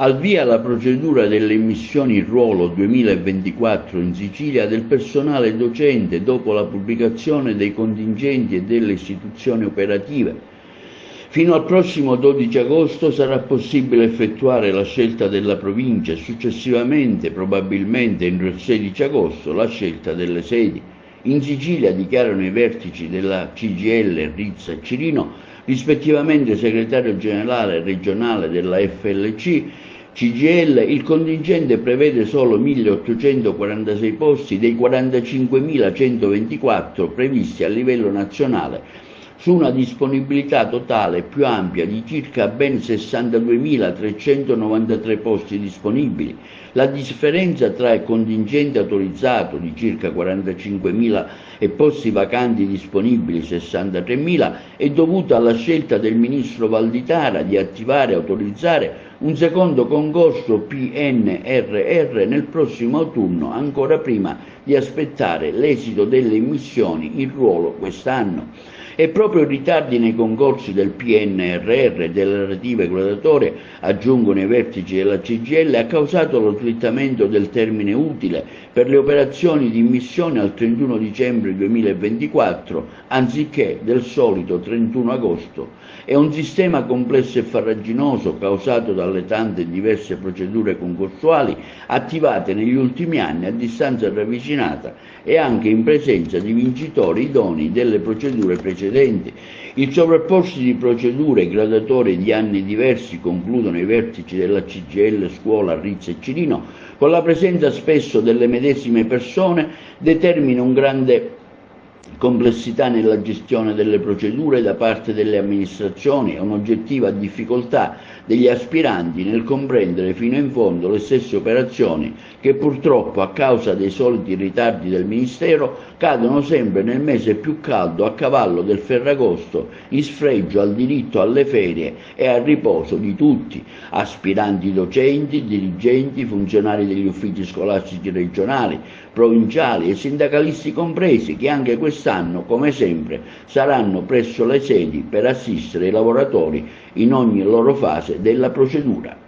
Al via la procedura delle immissioni in ruolo 2024 in Sicilia del personale docente dopo la pubblicazione dei contingenti e delle istituzioni operative. Fino al prossimo 12 agosto sarà possibile effettuare la scelta della provincia e successivamente, probabilmente entro il 16 agosto, la scelta delle sedi. In Sicilia, dichiarano i vertici della CGIL Rizza e Cirino, rispettivamente segretario generale regionale della FLC, CGIL, il contingente prevede solo 1.846 posti dei 45.124 previsti a livello nazionale, su una disponibilità totale più ampia di circa ben 62.393 posti disponibili. La differenza tra il contingente autorizzato di circa 45.000 e posti vacanti disponibili 63.000 è dovuta alla scelta del ministro Valditara di attivare e autorizzare un secondo concorso PNRR nel prossimo autunno, ancora prima di aspettare l'esito delle immissioni in ruolo quest'anno. E proprio i ritardi nei concorsi del PNRR e delle relative graduatorie, aggiungono i vertici della CGIL, ha causato lo slittamento del termine utile per le operazioni di immissione al 31 dicembre 2024, anziché del solito 31 agosto. È un sistema complesso e farraginoso causato dalle tante e diverse procedure concorsuali attivate negli ultimi anni a distanza ravvicinata e anche in presenza di vincitori idonei delle procedure precedenti. Il sovrapporsi di procedure graduatorie di anni diversi, concludono i vertici della CGIL Scuola Rizza e Cirino, con la presenza spesso delle medesime persone, determina un grande complessità nella gestione delle procedure da parte delle amministrazioni e un'oggettiva difficoltà degli aspiranti nel comprendere fino in fondo le stesse operazioni che purtroppo, a causa dei soliti ritardi del Ministero, cadono sempre nel mese più caldo a cavallo del Ferragosto, in sfregio al diritto alle ferie e al riposo di tutti, aspiranti docenti, dirigenti, funzionari degli uffici scolastici regionali, provinciali e sindacalisti compresi, che anche quest'anno, come sempre, saranno presso le sedi per assistere i lavoratori in ogni loro fase della procedura.